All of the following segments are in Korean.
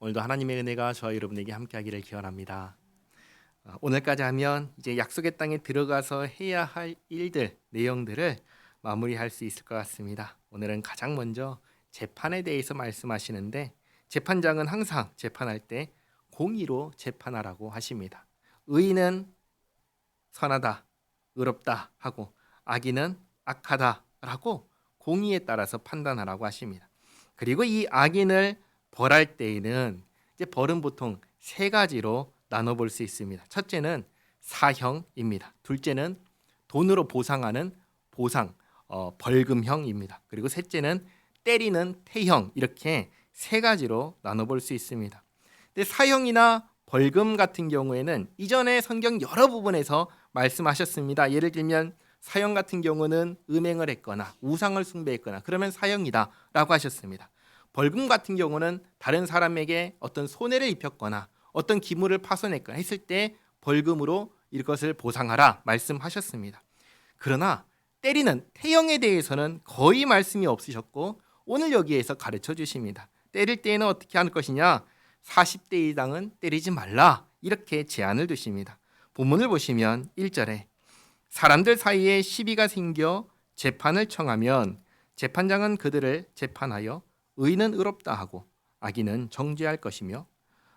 오늘도 하나님의 은혜가 저와 여러분에게 함께하기를 기원합니다. 오늘까지 하면 이제 약속의 땅에 들어가서 해야 할 일들, 내용들을 마무리할 수 있을 것 같습니다. 오늘은 가장 먼저 재판에 대해서 말씀하시는데, 재판장은 항상 재판할 때 공의로 재판하라고 하십니다. 의인은 선하다, 의롭다 하고, 악인은 악하다라고 공의에 따라서 판단하라고 하십니다. 그리고 이 악인을 벌할 때에는 이제 벌은 보통 세 가지로 나눠볼 수 있습니다. 첫째는 사형입니다. 둘째는 돈으로 보상하는 보상, 벌금형입니다. 그리고 셋째는 때리는 태형, 이렇게 세 가지로 나눠볼 수 있습니다. 근데 사형이나 벌금 같은 경우에는 이전에 성경 여러 부분에서 말씀하셨습니다. 예를 들면 사형 같은 경우는 음행을 했거나 우상을 숭배했거나 그러면 사형이다 라고 하셨습니다. 벌금 같은 경우는 다른 사람에게 어떤 손해를 입혔거나 어떤 기물을 파손했거나 했을 때 벌금으로 이것을 보상하라 말씀하셨습니다. 그러나 때리는 태형에 대해서는 거의 말씀이 없으셨고, 오늘 여기에서 가르쳐 주십니다. 때릴 때에는 어떻게 하는 것이냐? 40대 이상은 때리지 말라, 이렇게 제안을 두십니다. 본문을 보시면 1절에 사람들 사이에 시비가 생겨 재판을 청하면 재판장은 그들을 재판하여 의인은 의롭다 하고 악인은 정죄할 것이며,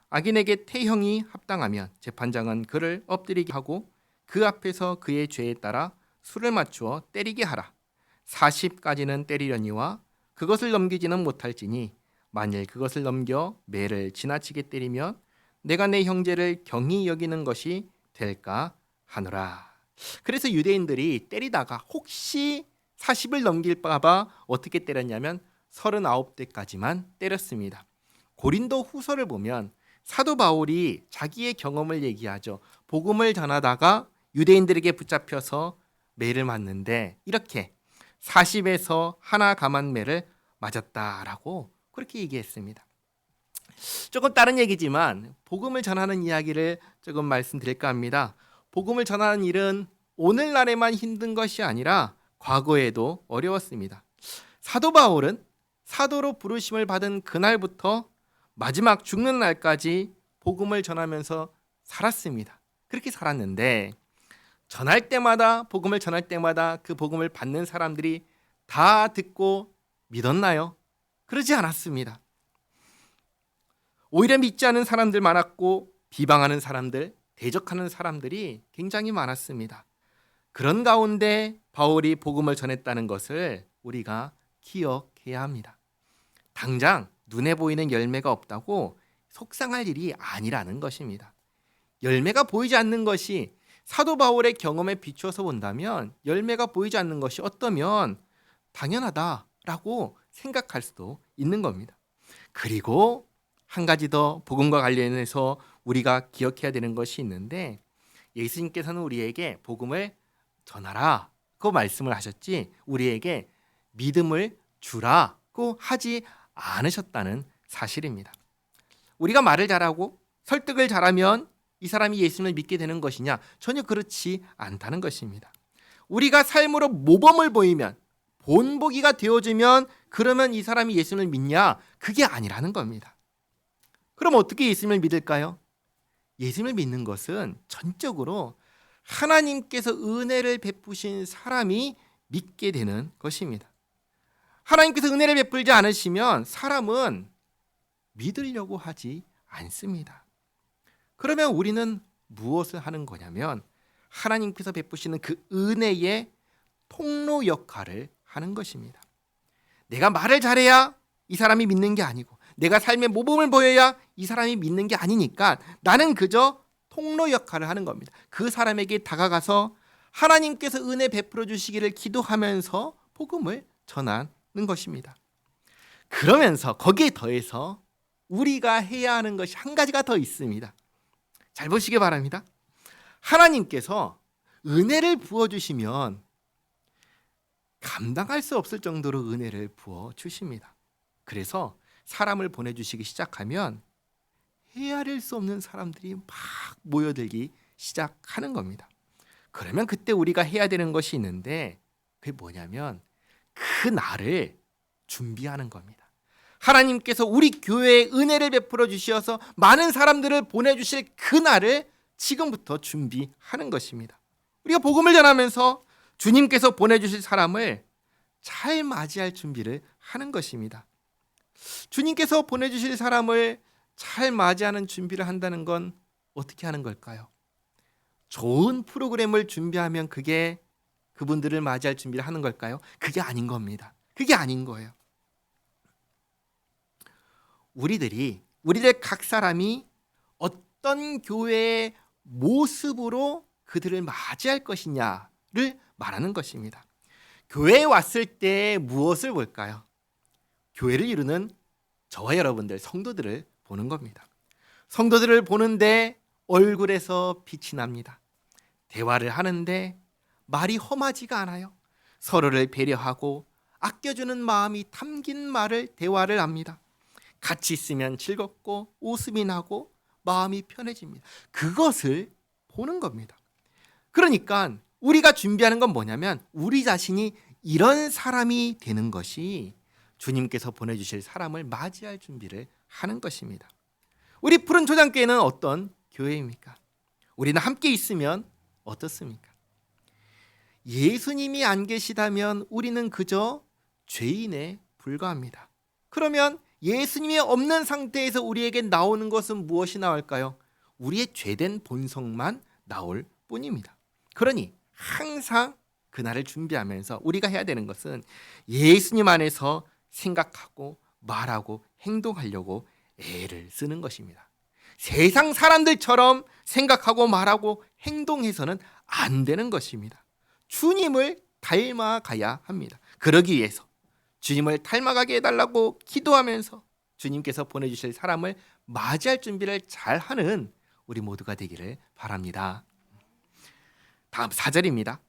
악인에게 태형이 합당하면 재판장은 그를 엎드리게 하고 그 앞에서 그의 죄에 따라 수를 맞추어 때리게 하라. 40까지는 때리려니와 그것을 넘기지는 못할지니 만일 그것을 넘겨 매를 지나치게 때리면 내가 내 형제를 경히 여기는 것이 될까 하노라. 그래서 유대인들이 때리다가 혹시 40을 넘길까 봐 어떻게 때렸냐면 39대까지만 때렸습니다. 고린도 후서를 보면 사도 바울이 자기의 경험을 얘기하죠. 복음을 전하다가 유대인들에게 붙잡혀서 매를 맞는데 이렇게 40에서 하나 감한 매를 맞았다라고 그렇게 얘기했습니다. 조금 다른 얘기지만 복음을 전하는 이야기를 조금 말씀드릴까 합니다. 복음을 전하는 일은 오늘날에만 힘든 것이 아니라 과거에도 어려웠습니다. 사도 바울은 사도로 부르심을 받은 그날부터 마지막 죽는 날까지 복음을 전하면서 살았습니다. 그렇게 살았는데 복음을 전할 때마다 그 복음을 받는 사람들이 다 듣고 믿었나요? 그러지 않았습니다. 오히려 믿지 않은 사람들 많았고, 비방하는 사람들, 대적하는 사람들이 굉장히 많았습니다. 그런 가운데 바울이 복음을 전했다는 것을 우리가 기억해야 합니다. 당장 눈에 보이는 열매가 없다고 속상할 일이 아니라는 것입니다. 열매가 보이지 않는 것이, 사도 바울의 경험에 비추어서 본다면 열매가 보이지 않는 것이 어떠면 당연하다라고 생각할 수도 있는 겁니다. 그리고 한 가지 더 복음과 관련해서 우리가 기억해야 되는 것이 있는데, 예수님께서는 우리에게 복음을 전하라고 말씀을 하셨지 우리에게 믿음을 주라고 하지 않으셨다는 사실입니다. 우리가 말을 잘하고 설득을 잘하면 이 사람이 예수님을 믿게 되는 것이냐? 전혀 그렇지 않다는 것입니다. 우리가 삶으로 모범을 보이면, 본보기가 되어주면 그러면 이 사람이 예수님을 믿냐? 그게 아니라는 겁니다. 그럼 어떻게 예수님을 믿을까요? 예수님을 믿는 것은 전적으로 하나님께서 은혜를 베푸신 사람이 믿게 되는 것입니다. 하나님께서 은혜를 베풀지 않으시면 사람은 믿으려고 하지 않습니다. 그러면 우리는 무엇을 하는 거냐면 하나님께서 베푸시는 그 은혜의 통로 역할을 하는 것입니다. 내가 말을 잘해야 이 사람이 믿는 게 아니고, 내가 삶의 모범을 보여야 이 사람이 믿는 게 아니니까 나는 그저 통로 역할을 하는 겁니다. 그 사람에게 다가가서 하나님께서 은혜 베풀어 주시기를 기도하면서 복음을 전하는 것입니다. 그러면서 거기에 더해서 우리가 해야 하는 것이 한 가지가 더 있습니다. 잘 보시기 바랍니다. 하나님께서 은혜를 부어주시면 감당할 수 없을 정도로 은혜를 부어주십니다. 그래서 사람을 보내주시기 시작하면 헤아릴 수 없는 사람들이 막 모여들기 시작하는 겁니다. 그러면 그때 우리가 해야 되는 것이 있는데, 그게 뭐냐면 그 날을 준비하는 겁니다. 하나님께서 우리 교회에 은혜를 베풀어 주셔서 많은 사람들을 보내주실 그날을 지금부터 준비하는 것입니다. 우리가 복음을 전하면서 주님께서 보내주실 사람을 잘 맞이할 준비를 하는 것입니다. 주님께서 보내주실 사람을 잘 맞이하는 준비를 한다는 건 어떻게 하는 걸까요? 좋은 프로그램을 준비하면 그게 그분들을 맞이할 준비를 하는 걸까요? 그게 아닌 겁니다. 그게 아닌 거예요. 우리들 각 사람이 어떤 교회의 모습으로 그들을 맞이할 것이냐를 말하는 것입니다. 교회에 왔을 때 무엇을 볼까요? 교회를 이루는 저와 여러분들 성도들을 보는 겁니다. 성도들을 보는데 얼굴에서 빛이 납니다. 대화를 하는데 말이 험하지가 않아요. 서로를 배려하고 아껴주는 마음이 담긴 대화를 합니다. 같이 있으면 즐겁고 웃음이 나고 마음이 편해집니다. 그것을 보는 겁니다. 그러니까 우리가 준비하는 건 뭐냐면 우리 자신이 이런 사람이 되는 것이 주님께서 보내주실 사람을 맞이할 준비를 하는 것입니다. 우리 푸른 초장교회는 어떤 교회입니까? 우리는 함께 있으면 어떻습니까? 예수님이 안 계시다면 우리는 그저 죄인에 불과합니다. 그러면 예수님이 없는 상태에서 우리에게 나오는 것은 무엇이 나올까요? 우리의 죄된 본성만 나올 뿐입니다. 그러니 항상 그날을 준비하면서 우리가 해야 되는 것은 예수님 안에서 생각하고 말하고 행동하려고 애를 쓰는 것입니다. 세상 사람들처럼 생각하고 말하고 행동해서는 안 되는 것입니다. 주님을 닮아가야 합니다. 그러기 위해서 주님을 닮아가게 해달라고 기도하면서 주님께서 보내주실 사람을 맞이할 준비를 잘하는 우리 모두가 되기를 바랍니다. 다음 4절입니다.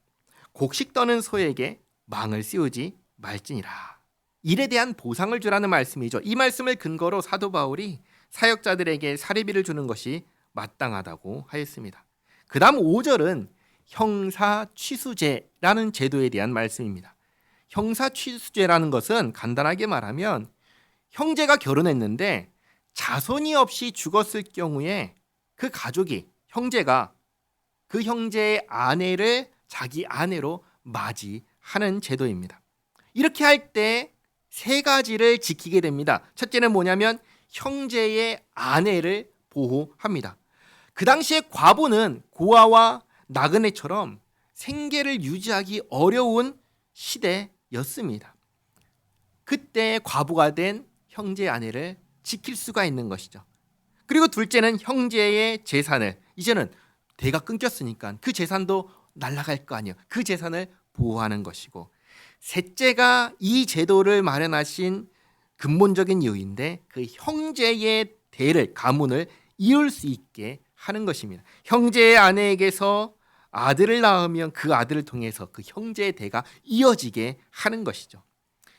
곡식 떠는 소에게 망을 씌우지 말지니라. 일에 대한 보상을 주라는 말씀이죠. 이 말씀을 근거로 사도 바울이 사역자들에게 사례비를 주는 것이 마땅하다고 하였습니다. 그 다음 5절은 형사취수제라는 제도에 대한 말씀입니다. 형사취수제라는 것은 간단하게 말하면 형제가 결혼했는데 자손이 없이 죽었을 경우에 그 가족이 형제가 그 형제의 아내를 자기 아내로 맞이하는 제도입니다. 이렇게 할 때 세 가지를 지키게 됩니다. 첫째는 뭐냐면 형제의 아내를 보호합니다. 그 당시에 과부는 고아와 나그네처럼 생계를 유지하기 어려운 시대였습니다. 그때 과부가 된 형제의 아내를 지킬 수가 있는 것이죠. 그리고 둘째는 형제의 재산을, 이제는 대가 끊겼으니까 그 재산도 날아갈 거 아니에요. 그 재산을 보호하는 것이고, 셋째가 이 제도를 마련하신 근본적인 이유인데 그 형제의 대를, 가문을 이을 수 있게 하는 것입니다. 형제의 아내에게서 아들을 낳으면 그 아들을 통해서 그 형제의 대가 이어지게 하는 것이죠.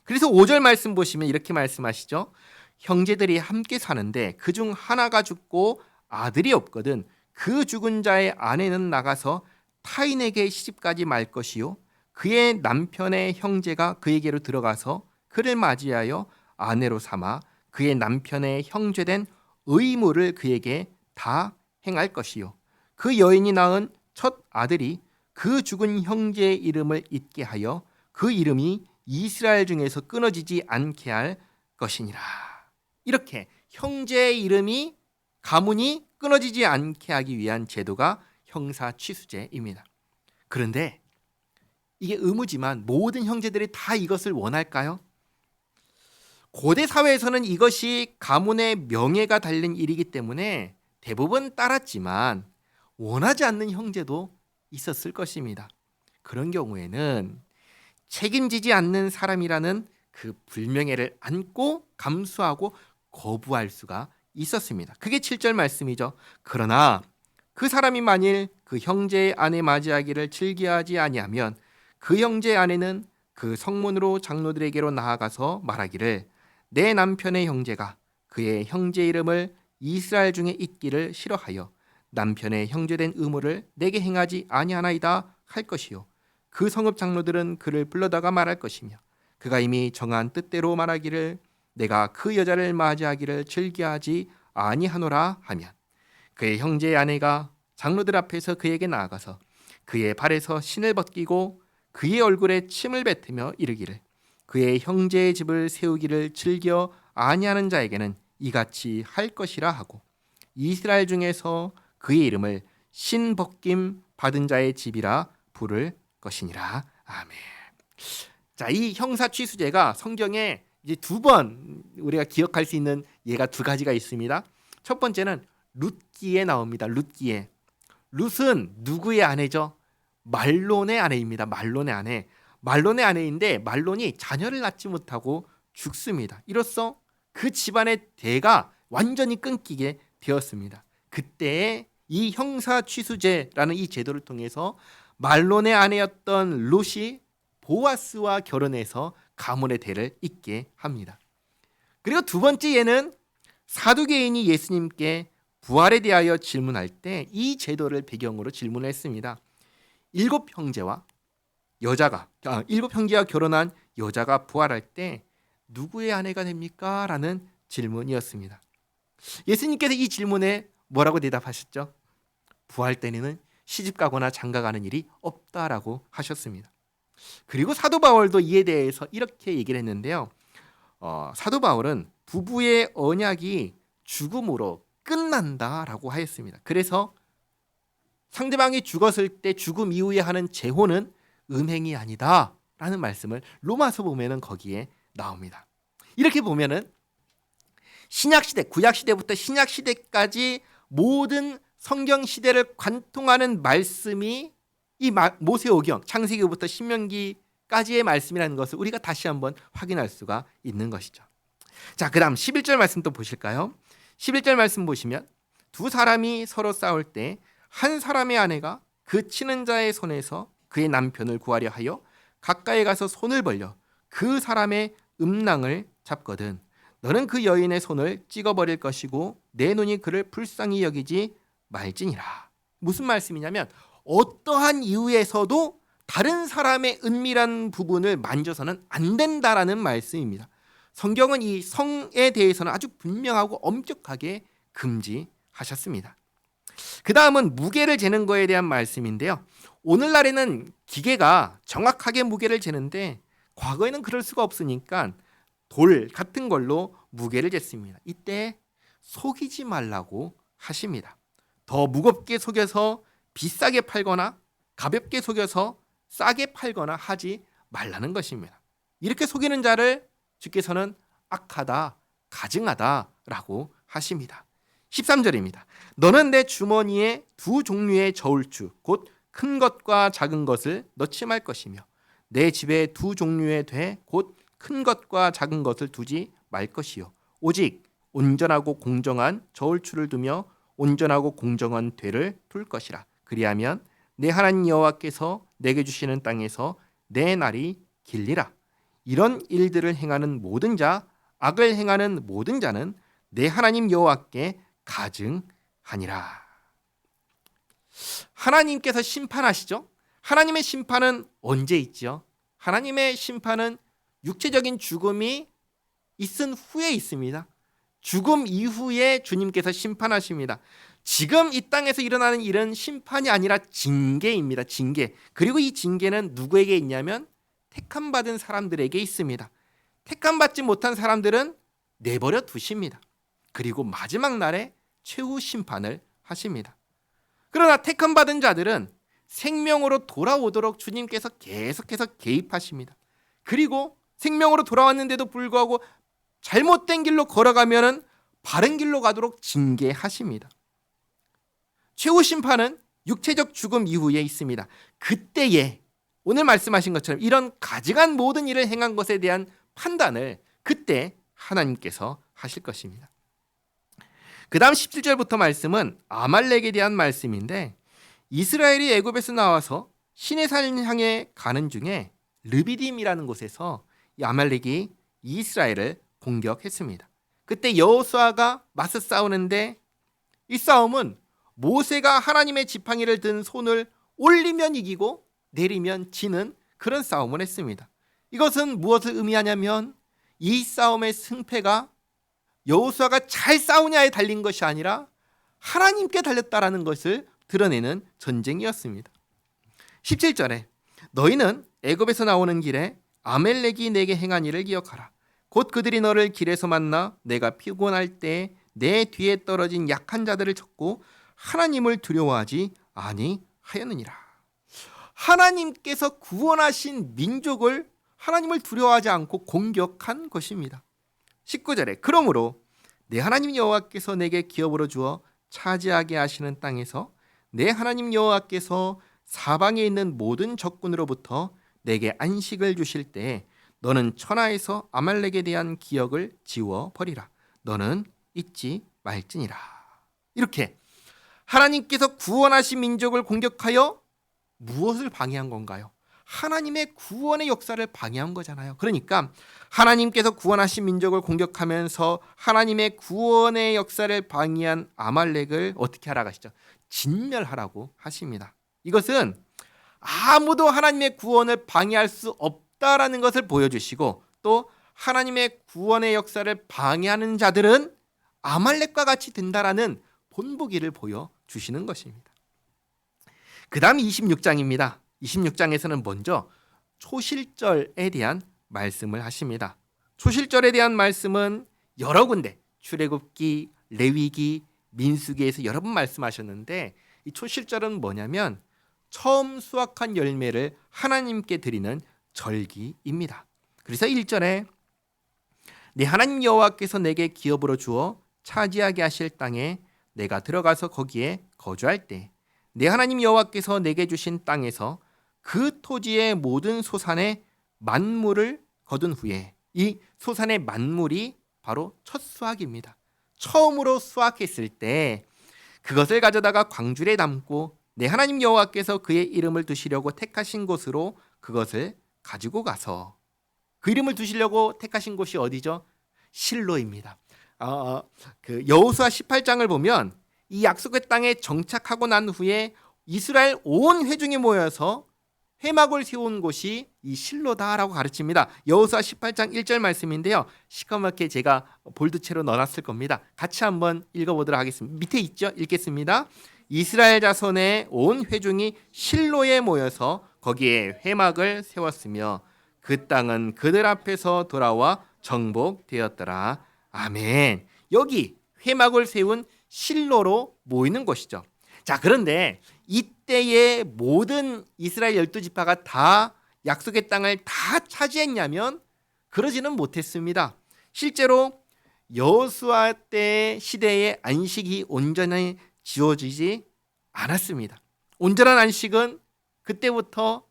그래서 5절 말씀 보시면 이렇게 말씀하시죠. 형제들이 함께 사는데 그중 하나가 죽고 아들이 없거든 그 죽은 자의 아내는 나가서 타인에게 시집가지 말 것이요 그의 남편의 형제가 그에게로 들어가서 그를 맞이하여 아내로 삼아 그의 남편의 형제된 의무를 그에게 다 행할 것이요 그 여인이 낳은 첫 아들이 그 죽은 형제의 이름을 잊게 하여 그 이름이 이스라엘 중에서 끊어지지 않게 할 것이니라. 이렇게 형제의 이름이, 가문이 끊어지지 않게 하기 위한 제도가 형사취수제입니다. 그런데 이게 의무지만 모든 형제들이 다 이것을 원할까요? 고대 사회에서는 이것이 가문의 명예가 달린 일이기 때문에 대부분 따랐지만 원하지 않는 형제도 있었을 것입니다. 그런 경우에는 책임지지 않는 사람이라는 그 불명예를 안고 감수하고 거부할 수가 있었습니다. 그게 7절 말씀이죠. 그러나 그 사람이 만일 그 형제의 아내 맞이하기를 즐겨하지 아니하면 그 형제의 아내는 그 성문으로 장로들에게로 나아가서 말하기를 내 남편의 형제가 그의 형제 이름을 이스라엘 중에 잊기를 싫어하여 남편의 형제된 의무를 내게 행하지 아니하나이다 할 것이요 그 성읍 장로들은 그를 불러다가 말할 것이며 그가 이미 정한 뜻대로 말하기를 내가 그 여자를 맞이하기를 즐겨하지 아니하노라 하면 그의 형제의 아내가 장로들 앞에서 그에게 나아가서 그의 발에서 신을 벗기고 그의 얼굴에 침을 뱉으며 이르기를 그의 형제의 집을 세우기를 즐겨 아니하는 자에게는 이같이 할 것이라 하고 이스라엘 중에서 그의 이름을 신벗김 받은 자의 집이라 부를 것이니라. 아멘. 자, 이 형사 취수제가 성경에 이제 두 번 우리가 기억할 수 있는 예가 두 가지가 있습니다. 첫 번째는 룻기에 나옵니다. 룻기에. 룻은 누구의 아내죠? 말론의 아내입니다. 말론의 아내. 말론의 아내인데 말론이 자녀를 낳지 못하고 죽습니다. 이로써 그 집안의 대가 완전히 끊기게 되었습니다. 그때 이 형사 취수제라는 이 제도를 통해서 말론의 아내였던 룻이 보아스와 결혼해서 가문의 대를 잇게 합니다. 그리고 두 번째 예는 사두개인이 예수님께 부활에 대하여 질문할 때 이 제도를 배경으로 질문을 했습니다. 일곱 형제와 결혼한 여자가 부활할 때 누구의 아내가 됩니까? 라는 질문이었습니다. 예수님께서 이 질문에 뭐라고 대답하셨죠? 부활 때에는 시집가거나 장가가는 일이 없다라고 하셨습니다. 그리고 사도 바울도 이에 대해서 이렇게 얘기를 했는데요. 사도 바울은 부부의 언약이 죽음으로 끝난다라고 하였습니다. 그래서 상대방이 죽었을 때 죽음 이후에 하는 재혼은 음행이 아니다라는 말씀을 로마서 보면은 거기에 나옵니다. 이렇게 보면은 신약 시대, 구약 시대부터 신약 시대까지 모든 성경 시대를 관통하는 말씀이 이 모세오경, 창세기부터 신명기까지의 말씀이라는 것을 우리가 다시 한번 확인할 수가 있는 것이죠. 자, 그다음 11절 말씀 또 보실까요? 11절 말씀 보시면 두 사람이 서로 싸울 때 한 사람의 아내가 그 치는 자의 손에서 그의 남편을 구하려 하여 가까이 가서 손을 벌려 그 사람의 음낭을 잡거든 너는 그 여인의 손을 찍어버릴 것이고 내 눈이 그를 불쌍히 여기지 말지니라. 무슨 말씀이냐면 어떠한 이유에서도 다른 사람의 은밀한 부분을 만져서는 안 된다라는 말씀입니다. 성경은 이 성에 대해서는 아주 분명하고 엄격하게 금지하셨습니다. 그 다음은 무게를 재는 거에 대한 말씀인데요. 오늘날에는 기계가 정확하게 무게를 재는데 과거에는 그럴 수가 없으니까 돌 같은 걸로 무게를 쟀습니다. 이때 속이지 말라고 하십니다. 더 무겁게 속여서 비싸게 팔거나 가볍게 속여서 싸게 팔거나 하지 말라는 것입니다. 이렇게 속이는 자를 주께서는 악하다, 가증하다라고 하십니다. 13절입니다. 너는 내 주머니에 두 종류의 저울추 곧 큰 것과 작은 것을 넣지 말 것이며 내 집에 두 종류의 돼 곧 큰 것과 작은 것을 두지 말 것이요 오직 온전하고 공정한 저울추를 두며 온전하고 공정한 되를 둘 것이라. 그리하면 내 하나님 여호와께서 내게 주시는 땅에서 내 날이 길리라. 이런 일들을 행하는 모든 자, 악을 행하는 모든 자는 내 하나님 여호와께 가증하니라. 하나님께서 심판하시죠. 하나님의 심판은 언제 있죠? 하나님의 심판은 육체적인 죽음이 있은 후에 있습니다. 죽음 이후에 주님께서 심판하십니다. 지금 이 땅에서 일어나는 일은 심판이 아니라 징계입니다. 징계. 그리고 이 징계는 누구에게 있냐면 택함받은 사람들에게 있습니다. 택함받지 못한 사람들은 내버려 두십니다. 그리고 마지막 날에 최후 심판을 하십니다. 그러나 택함받은 자들은 생명으로 돌아오도록 주님께서 계속해서 개입하십니다. 그리고 생명으로 돌아왔는데도 불구하고 잘못된 길로 걸어가면은 바른 길로 가도록 징계하십니다. 최후 심판은 육체적 죽음 이후에 있습니다. 그때에 오늘 말씀하신 것처럼 이런 가증한 모든 일을 행한 것에 대한 판단을 그때 하나님께서 하실 것입니다. 그 다음 17절부터 말씀은 아말렉에 대한 말씀인데 이스라엘이 애굽에서 나와서 시내산 향해 가는 중에 르비딤이라는 곳에서 이 아말렉이 이스라엘을 공격했습니다. 그때 여호수아가 맞서 싸우는데 이 싸움은 모세가 하나님의 지팡이를 든 손을 올리면 이기고 내리면 지는 그런 싸움을 했습니다. 이것은 무엇을 의미하냐면 이 싸움의 승패가 여호수아가 잘 싸우냐에 달린 것이 아니라 하나님께 달렸다라는 것을 드러내는 전쟁이었습니다. 17절에 너희는 애굽에서 나오는 길에 아멜렉이 내게 행한 일을 기억하라. 곧 그들이 너를 길에서 만나 내가 피곤할 때 내 뒤에 떨어진 약한 자들을 쳤고 하나님을 두려워하지 아니하였느니라. 하나님께서 구원하신 민족을 하나님을 두려워하지 않고 공격한 것입니다. 19절에 그러므로 내 하나님 여호와께서 내게 기업으로 주어 차지하게 하시는 땅에서 내 하나님 여호와께서 사방에 있는 모든 적군으로부터 내게 안식을 주실 때 너는 천하에서 아말렉에 대한 기억을 지워 버리라. 너는 잊지 말지니라. 이렇게 하나님께서 구원하신 민족을 공격하여 무엇을 방해한 건가요? 하나님의 구원의 역사를 방해한 거잖아요. 그러니까 하나님께서 구원하신 민족을 공격하면서 하나님의 구원의 역사를 방해한 아말렉을 어떻게 하라고 하시죠? 진멸하라고 하십니다. 이것은 아무도 하나님의 구원을 방해할 수 없다라는 것을 보여주시고 또 하나님의 구원의 역사를 방해하는 자들은 아말렉과 같이 된다라는 본보기를 보여주시는 것입니다. 그 다음 26장입니다. 26장에서는 먼저 초실절에 대한 말씀을 하십니다. 초실절에 대한 말씀은 여러 군데 출애굽기, 레위기, 민수기에서 여러 번 말씀하셨는데 이 초실절은 뭐냐면 처음 수확한 열매를 하나님께 드리는 절기입니다. 그래서 1절에 내 하나님 여호와께서 내게 기업으로 주어 차지하게 하실 땅에 내가 들어가서 거기에 거주할 때 내 하나님 여호와께서 내게 주신 땅에서 그 토지의 모든 소산의 만물을 거둔 후에 이 소산의 만물이 바로 첫 수확입니다. 처음으로 수확했을 때 그것을 가져다가 광줄에 담고 내 하나님 여호와께서 그의 이름을 두시려고 택하신 곳으로 그것을 가지고 가서 그 이름을 두시려고 택하신 곳이 어디죠? 실로입니다. 그 여호수아 18장을 보면 이 약속의 땅에 정착하고 난 후에 이스라엘 온 회중이 모여서 회막을 세운 곳이 이 실로다라고 가르칩니다. 여호수아 18장 1절 말씀인데요. 시커멓게 제가 볼드체로 넣어놨을 겁니다. 같이 한번 읽어보도록 하겠습니다. 밑에 있죠? 읽겠습니다. 이스라엘 자손의 온 회중이 실로에 모여서 거기에 회막을 세웠으며 그 땅은 그들 앞에서 돌아와 정복되었더라. 아멘. 여기 회막을 세운 실로로 모이는 곳이죠. 자, 그런데 이때의 모든 이스라엘 12지파가 다 약속의 땅을 다 차지했냐면 그러지는 못했습니다. 실제로 여호수아 때 시대의 안식이 온전히 지어지지 않았습니다. 온전한 안식은 그때부터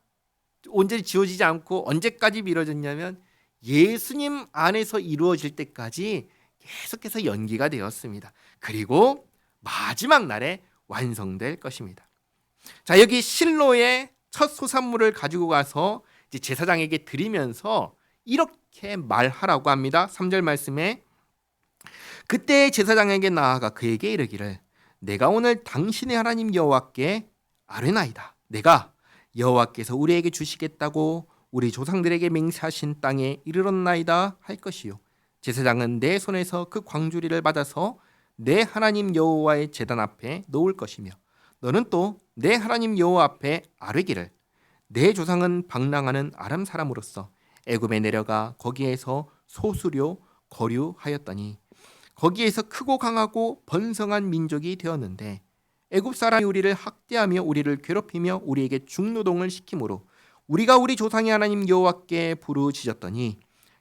온전히 지어지지 않고 언제까지 미뤄졌냐면 예수님 안에서 이루어질 때까지 계속해서 연기가 되었습니다. 그리고 마지막 날에 완성될 것입니다. 자, 여기 실로의 첫 소산물을 가지고 가서 이제 제사장에게 드리면서 이렇게 말하라고 합니다. 3절 말씀에 그때 제사장에게 나아가 그에게 이르기를 내가 오늘 당신의 하나님 여호와께 아뢰나이다. 내가 여호와께서 우리에게 주시겠다고 우리 조상들에게 맹세하신 땅에 이르렀나이다 할 것이요. 제사장은 내 손에서 그 광주리를 받아서 내 하나님 여호와의 제단 앞에 놓을 것이며 너는 또 내 하나님 여호와 앞에 아뢰기를 내 조상은 방랑하는 아람 사람으로서 애굽에 내려가 거기에서 소수료 거류하였더니 거기에서 크고 강하고 번성한 민족이 되었는데 애굽 사람이 우리를 학대하며 우리를 괴롭히며 우리에게 중노동을 시키므로 우리가 우리 조상의 하나님 여호와께 부르짖었더니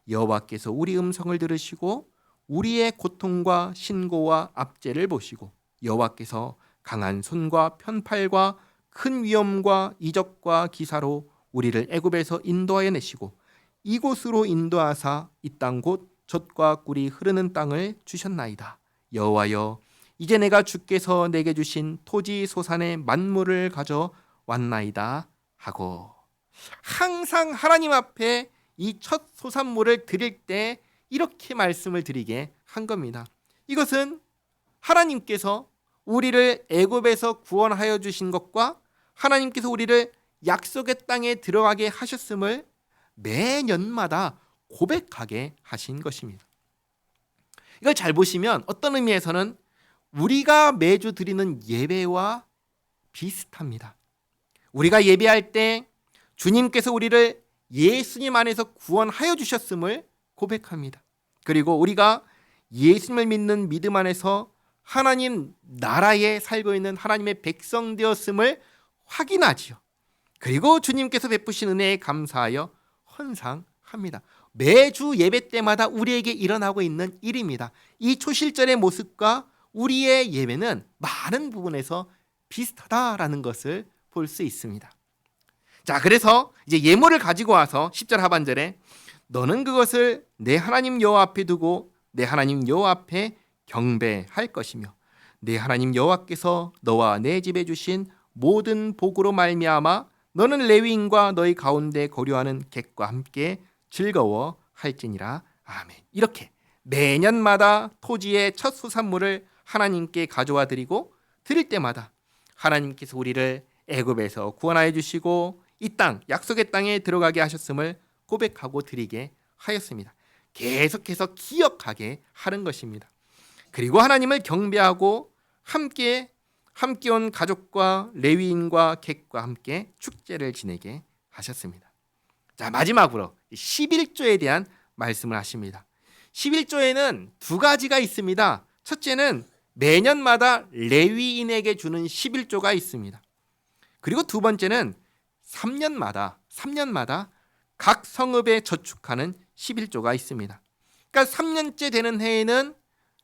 여호와께서 우리 음성을 들으시고 우리의 고통과 신고와 압제를 보시고 여호와께서 강한 손과 편팔과 큰 위엄과 이적과 기사로 우리를 애굽에서 인도하여 내시고 이곳으로 인도하사 이 땅 곧 젖과 꿀이 흐르는 땅을 주셨나이다. 여호와여 이제 내가 주께서 내게 주신 토지 소산의 만물을 가져왔나이다 하고 항상 하나님 앞에 이 첫 소산물을 드릴 때 이렇게 말씀을 드리게 한 겁니다. 이것은 하나님께서 우리를 애굽에서 구원하여 주신 것과 하나님께서 우리를 약속의 땅에 들어가게 하셨음을 매년마다 고백하게 하신 것입니다. 이걸 잘 보시면 어떤 의미에서는 우리가 매주 드리는 예배와 비슷합니다. 우리가 예배할 때 주님께서 우리를 예수님 안에서 구원하여 주셨음을 고백합니다. 그리고 우리가 예수님을 믿는 믿음 안에서 하나님 나라에 살고 있는 하나님의 백성 되었음을 확인하지요. 그리고 주님께서 베푸신 은혜에 감사하여 헌상합니다. 매주 예배 때마다 우리에게 일어나고 있는 일입니다. 이 초실절의 모습과 우리의 예배는 많은 부분에서 비슷하다라는 것을 볼 수 있습니다. 자, 그래서 이제 예물을 가지고 와서 10절 하반절에 너는 그것을 내 하나님 여호와 앞에 두고 내 하나님 여호와 앞에 경배할 것이며 내 하나님 여호와께서 너와 내 집에 주신 모든 복으로 말미암아 너는 레위인과 너희 가운데 거류하는 객과 함께 즐거워할지니라. 아멘. 이렇게 매년마다 토지의 첫 소산물을 하나님께 가져와 드리고 드릴 때마다 하나님께서 우리를 애굽에서 구원하여 주시고 이 땅 약속의 땅에 들어가게 하셨음을 고백하고 드리게 하였습니다. 계속해서 기억하게 하는 것입니다. 그리고 하나님을 경배하고 함께 온 가족과 레위인과 객과 함께 축제를 지내게 하셨습니다. 자, 마지막으로 11조에 대한 말씀을 하십니다. 11조에는 두 가지가 있습니다. 첫째는 매년마다 레위인에게 주는 11조가 있습니다. 그리고 두 번째는 3년마다 각 성읍에 저축하는 11조가 있습니다. 그러니까 3년째 되는 해에는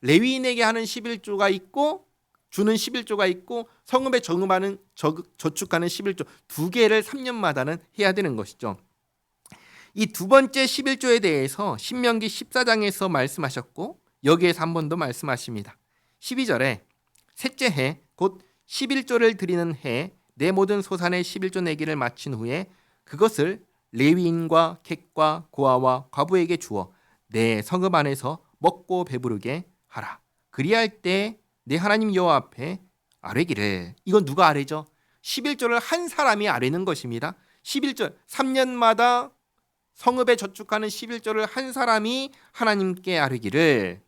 레위인에게 하는 11조가 있고 주는 11조가 있고 성읍에 저축하는 11조 두 개를 3년마다는 해야 되는 것이죠. 이 두 번째 11조에 대해서 신명기 14장에서 말씀하셨고 여기에서 한 번 더 말씀하십니다. 12절에 셋째 해 곧 11조를 드리는 해 내 모든 소산의 11조 내기를 마친 후에 그것을 레위인과 객과 고아와 과부에게 주어 내 성읍 안에서 먹고 배부르게 하라. 그리할 때 내 하나님 여호와 앞에 아뢰기를. 이건 누가 아뢰죠? 11조를 한 사람이 아뢰는 것입니다. 11조 3년마다 성읍에 저축하는 11조를 한 사람이 하나님께 아뢰기를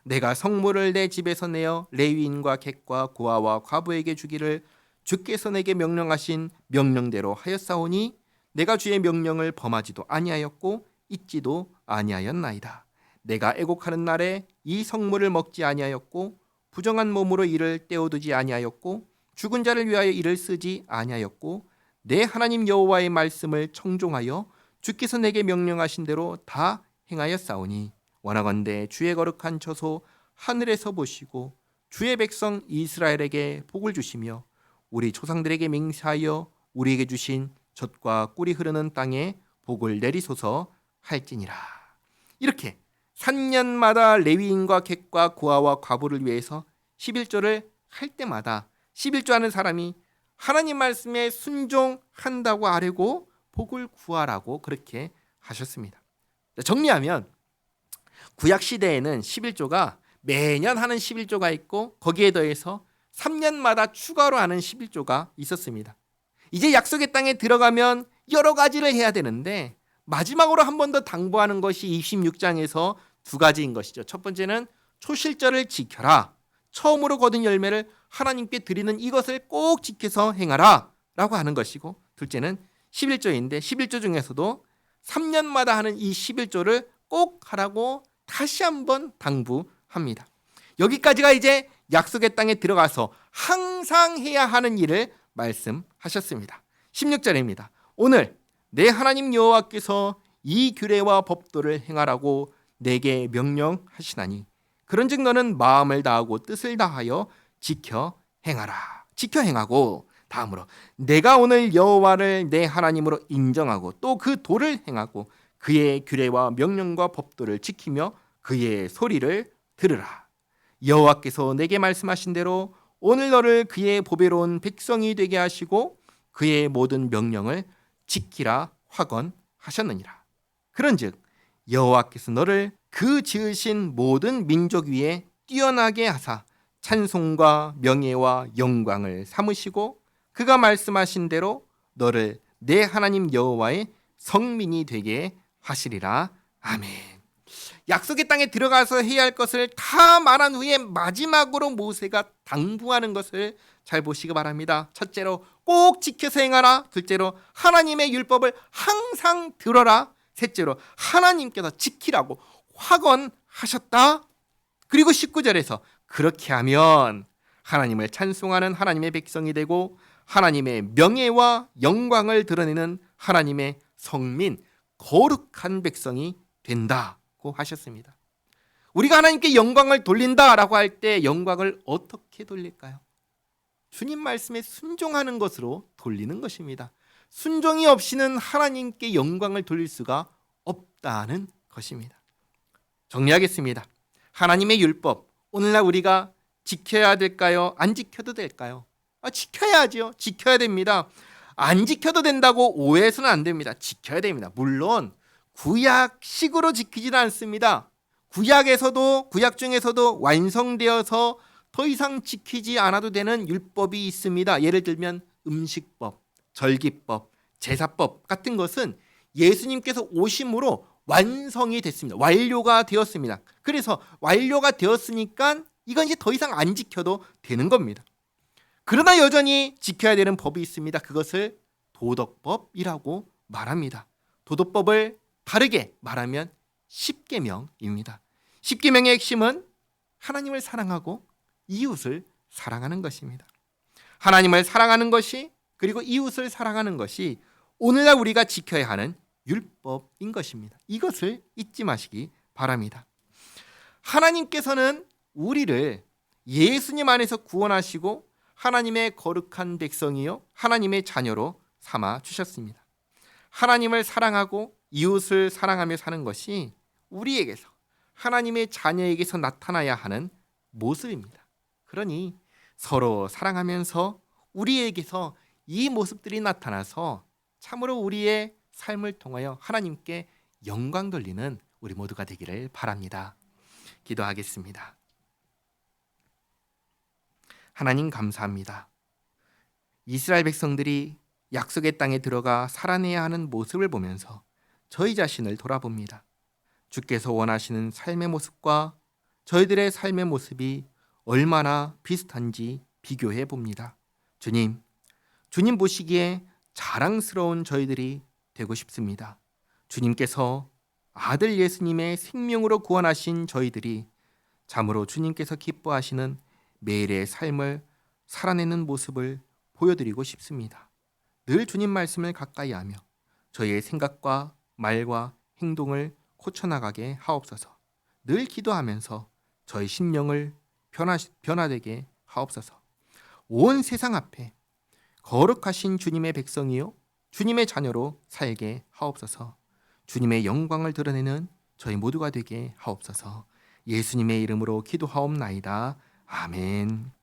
내가 성물을 내 집에서 내어 레위인과 객과 고아와 과부에게 주기를 주께서 내게 명령하신 명령대로 하였사오니 내가 주의 명령을 범하지도 아니하였고 잊지도 아니하였나이다. 내가 애곡하는 날에 이 성물을 먹지 아니하였고 부정한 몸으로 이를 떼어두지 아니하였고 죽은 자를 위하여 이를 쓰지 아니하였고 내 하나님 여호와의 말씀을 청종하여 주께서 내게 명령하신 대로 다 행하였사오니 원하건대 주의 거룩한 처소 하늘에서 보시고 주의 백성 이스라엘에게 복을 주시며 우리 조상들에게 맹세하여 우리에게 주신 젖과 꿀이 흐르는 땅에 복을 내리소서 할지니라. 이렇게 3년마다 레위인과 객과 고아와 과부를 위해서 11조를 할 때마다 11조 하는 사람이 하나님 말씀에 순종한다고 아뢰고 복을 구하라고 그렇게 하셨습니다. 정리하면 구약 시대에는 11조가 매년 하는 11조가 있고 거기에 더해서 3년마다 추가로 하는 11조가 있었습니다. 이제 약속의 땅에 들어가면 여러 가지를 해야 되는데 마지막으로 한 번 더 당부하는 것이 26장에서 두 가지인 것이죠. 첫 번째는 초실절을 지켜라. 처음으로 거둔 열매를 하나님께 드리는 이것을 꼭 지켜서 행하라 라고 하는 것이고, 둘째는 11조인데 11조 중에서도 3년마다 하는 이 11조를 꼭 하라고 다시 한번 당부합니다. 여기까지가 이제 약속의 땅에 들어가서 항상 해야 하는 일을 말씀하셨습니다. 16절입니다. 오늘 내 하나님 여호와께서 이 규례와 법도를 행하라고 내게 명령하시나니 그런즉 너는 마음을 다하고 뜻을 다하여 지켜 행하라. 지켜 행하고, 다음으로 내가 오늘 여호와를 내 하나님으로 인정하고 또 그 도를 행하고 그의 규례와 명령과 법도를 지키며 그의 소리를 들으라. 여호와께서 내게 말씀하신 대로 오늘 너를 그의 보배로운 백성이 되게 하시고 그의 모든 명령을 지키라 확언하셨느니라. 그런즉 여호와께서 너를 그 지으신 모든 민족 위에 뛰어나게 하사 찬송과 명예와 영광을 삼으시고 그가 말씀하신 대로 너를 내 하나님 여호와의 성민이 되게 하시리라. 아멘. 약속의 땅에 들어가서 해야 할 것을 다 말한 후에 마지막으로 모세가 당부하는 것을 잘 보시기 바랍니다. 첫째로 꼭 지켜서 행하라. 둘째로 하나님의 율법을 항상 들어라. 셋째로 하나님께서 지키라고 확언하셨다. 그리고 19절에서 그렇게 하면 하나님을 찬송하는 하나님의 백성이 되고 하나님의 명예와 영광을 드러내는 하나님의 성민, 거룩한 백성이 된다고 하셨습니다. 우리가 하나님께 영광을 돌린다라고 할 때 영광을 어떻게 돌릴까요? 주님 말씀에 순종하는 것으로 돌리는 것입니다. 순종이 없이는 하나님께 영광을 돌릴 수가 없다는 것입니다. 정리하겠습니다. 하나님의 율법, 오늘날 우리가 지켜야 될까요? 안 지켜도 될까요? 지켜야죠. 지켜야 됩니다. 안 지켜도 된다고 오해해서는 안 됩니다. 지켜야 됩니다. 물론 구약식으로 지키지는 않습니다. 구약 중에서도 완성되어서 더 이상 지키지 않아도 되는 율법이 있습니다. 예를 들면 음식법, 절기법, 제사법 같은 것은 예수님께서 오심으로 완성이 됐습니다. 완료가 되었습니다. 그래서 완료가 되었으니까 이건 이제 더 이상 안 지켜도 되는 겁니다. 그러나 여전히 지켜야 되는 법이 있습니다. 그것을 도덕법이라고 말합니다. 도덕법을 다르게 말하면 십계명입니다. 십계명의 핵심은 하나님을 사랑하고 이웃을 사랑하는 것입니다. 하나님을 사랑하는 것이 그리고 이웃을 사랑하는 것이 오늘날 우리가 지켜야 하는 율법인 것입니다. 이것을 잊지 마시기 바랍니다. 하나님께서는 우리를 예수님 안에서 구원하시고 하나님의 거룩한 백성이요 하나님의 자녀로 삼아 주셨습니다. 하나님을 사랑하고 이웃을 사랑하며 사는 것이 우리에게서 하나님의 자녀에게서 나타나야 하는 모습입니다. 그러니 서로 사랑하면서 우리에게서 이 모습들이 나타나서 참으로 우리의 삶을 통하여 하나님께 영광 돌리는 우리 모두가 되기를 바랍니다. 기도하겠습니다. 하나님 감사합니다. 이스라엘 백성들이 약속의 땅에 들어가 살아내야 하는 모습을 보면서 저희 자신을 돌아봅니다. 주께서 원하시는 삶의 모습과 저희들의 삶의 모습이 얼마나 비슷한지 비교해 봅니다. 주님 보시기에 자랑스러운 저희들이 되고 싶습니다. 주님께서 아들 예수님의 생명으로 구원하신 저희들이 참으로 주님께서 기뻐하시는 매일의 삶을 살아내는 모습을 보여드리고 싶습니다. 늘 주님 말씀을 가까이 하며 저희의 생각과 말과 행동을 고쳐나가게 하옵소서. 늘 기도하면서 저희 심령을 변화되게 하옵소서. 온 세상 앞에 거룩하신 주님의 백성이요 주님의 자녀로 살게 하옵소서. 주님의 영광을 드러내는 저희 모두가 되게 하옵소서. 예수님의 이름으로 기도하옵나이다. 아멘.